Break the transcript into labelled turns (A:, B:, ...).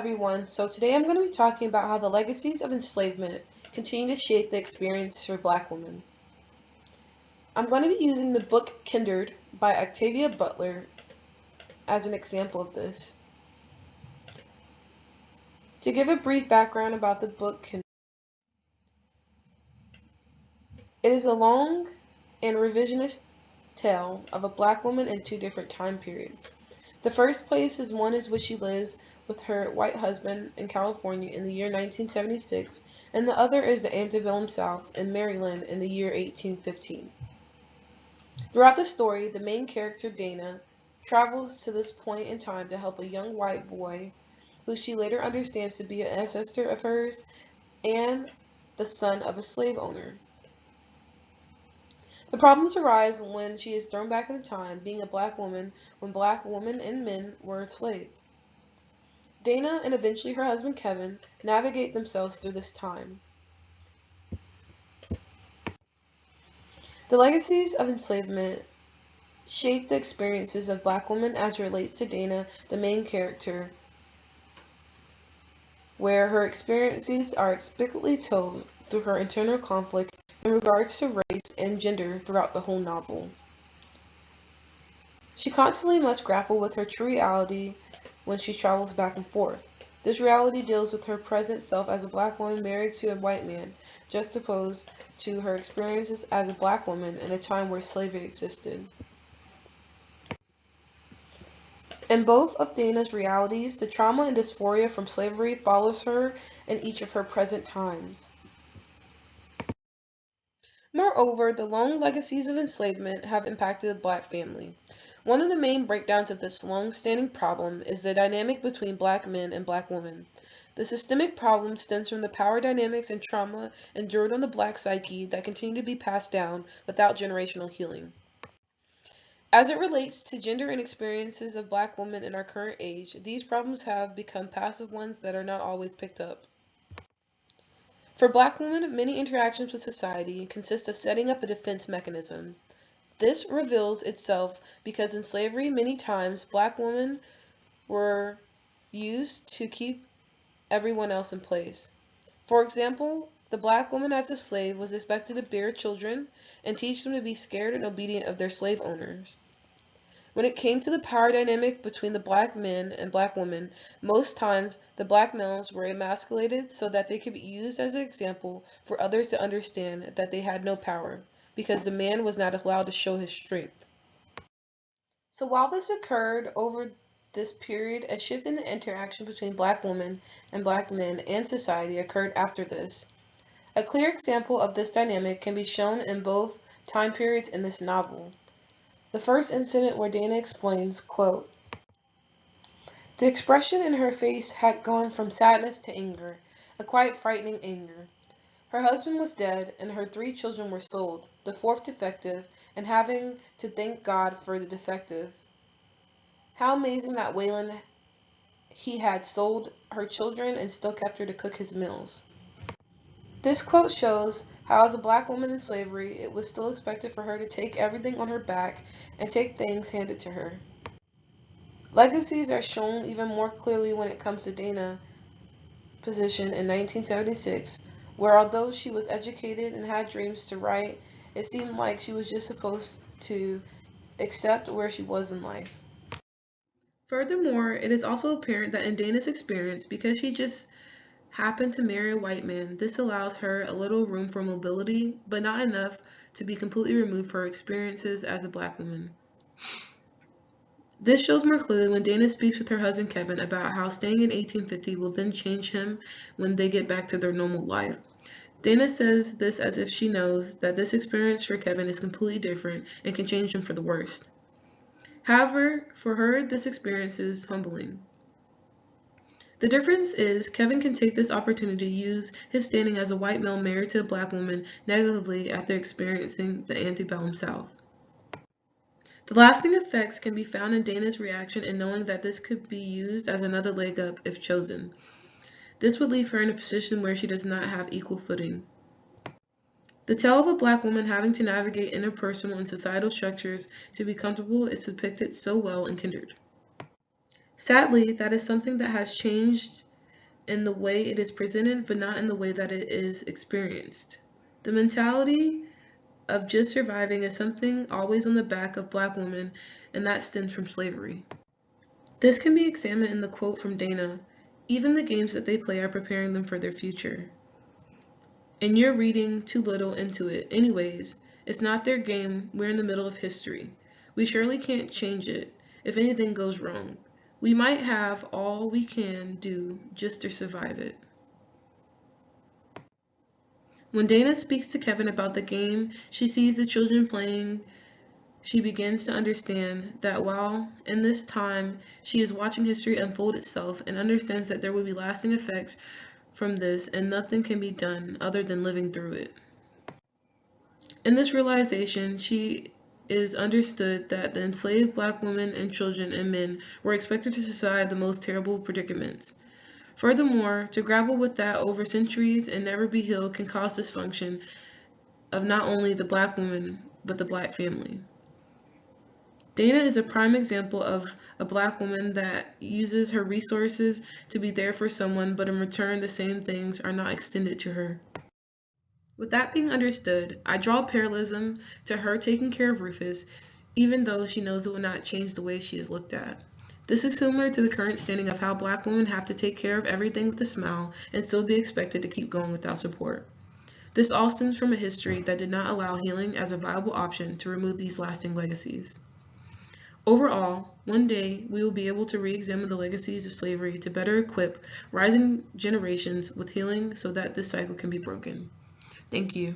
A: everyone. So today I'm going to be talking about how the legacies of enslavement continue to shape the experience for Black women. I'm going to be using the book Kindred by Octavia Butler as an example of this. To give a brief background about the book Kindred, it is a long and revisionist tale of a Black woman in two different time periods. The first place is one in which she lives with her white husband in California in the year 1976, and the other is the antebellum South in Maryland in the year 1815. Throughout the story, the main character, Dana, travels to this point in time to help a young white boy, who she later understands to be an ancestor of hers and the son of a slave owner. The problems arise when she is thrown back in time, being a Black woman, when Black women and men were enslaved. Dana and eventually her husband Kevin navigate themselves through this time. The legacies of enslavement shape the experiences of Black women as it relates to Dana, the main character, where her experiences are explicitly told through her internal conflict in regards to race and gender throughout the whole novel. She constantly must grapple with her true reality when she travels back and forth. This reality deals with her present self as a Black woman married to a white man, juxtaposed to her experiences as a Black woman in a time where slavery existed. In both of Dana's realities, the trauma and dysphoria from slavery follows her in each of her present times. Moreover, the long legacies of enslavement have impacted the Black family. One of the main breakdowns of this long-standing problem is the dynamic between Black men and Black women. The systemic problem stems from the power dynamics and trauma endured on the Black psyche that continue to be passed down without generational healing. As it relates to gender and experiences of Black women in our current age, these problems have become passive ones that are not always picked up. For Black women, many interactions with society consist of setting up a defense mechanism. This reveals itself because in slavery, many times, Black women were used to keep everyone else in place. For example, the Black woman as a slave was expected to bear children and teach them to be scared and obedient of their slave owners. When it came to the power dynamic between the Black men and Black women, most times the Black males were emasculated so that they could be used as an example for others to understand that they had no power, because the man was not allowed to show his strength. So while this occurred over this period, a shift in the interaction between Black women and Black men and society occurred after this. A clear example of this dynamic can be shown in both time periods in this novel. The first incident where Dana explains, quote, "The expression in her face had gone from sadness to anger, a quite frightening anger. Her husband was dead, and her 3 children were sold, the 4th defective, and having to thank God for the defective. How amazing that Wayland he had sold her children and still kept her to cook his meals." This quote shows how as a Black woman in slavery, it was still expected for her to take everything on her back and take things handed to her. Legacies are shown even more clearly when it comes to Dana's position in 1976, where although she was educated and had dreams to write, it seemed like she was just supposed to accept where she was in life. Furthermore, it is also apparent that in Dana's experience, because she just happened to marry a white man, this allows her a little room for mobility, but not enough to be completely removed from her experiences as a Black woman. This shows more clearly when Dana speaks with her husband Kevin about how staying in 1850 will then change him when they get back to their normal life. Dana says this as if she knows that this experience for Kevin is completely different and can change him for the worst. However, for her, this experience is humbling. The difference is Kevin can take this opportunity to use his standing as a white male married to a Black woman negatively after experiencing the antebellum South. The lasting effects can be found in Dana's reaction in knowing that this could be used as another leg up if chosen. This would leave her in a position where she does not have equal footing. The tale of a Black woman having to navigate interpersonal and societal structures to be comfortable is depicted so well in Kindred. Sadly, that is something that has changed in the way it is presented, but not in the way that it is experienced. The mentality of just surviving is something always on the back of Black women, and that stems from slavery. This can be examined in the quote from Dana, "Even the games that they play are preparing them for their future. And you're reading too little into it. Anyways, it's not their game. We're in the middle of history. We surely can't change it if anything goes wrong. We might have all we can do just to survive it." When Dana speaks to Kevin about the game she sees the children playing, she begins to understand that while in this time she is watching history unfold itself and understands that there will be lasting effects from this and nothing can be done other than living through it. In this realization, she is understood that the enslaved Black women and children and men were expected to survive the most terrible predicaments. Furthermore, to grapple with that over centuries and never be healed can cause dysfunction of not only the Black woman, but the Black family. Dana is a prime example of a Black woman that uses her resources to be there for someone, but in return the same things are not extended to her. With that being understood, I draw parallelism to her taking care of Rufus, even though she knows it will not change the way she is looked at. This is similar to the current standing of how Black women have to take care of everything with a smile and still be expected to keep going without support. This all stems from a history that did not allow healing as a viable option to remove these lasting legacies. Overall, one day we will be able to re-examine the legacies of slavery to better equip rising generations with healing so that this cycle can be broken. Thank you.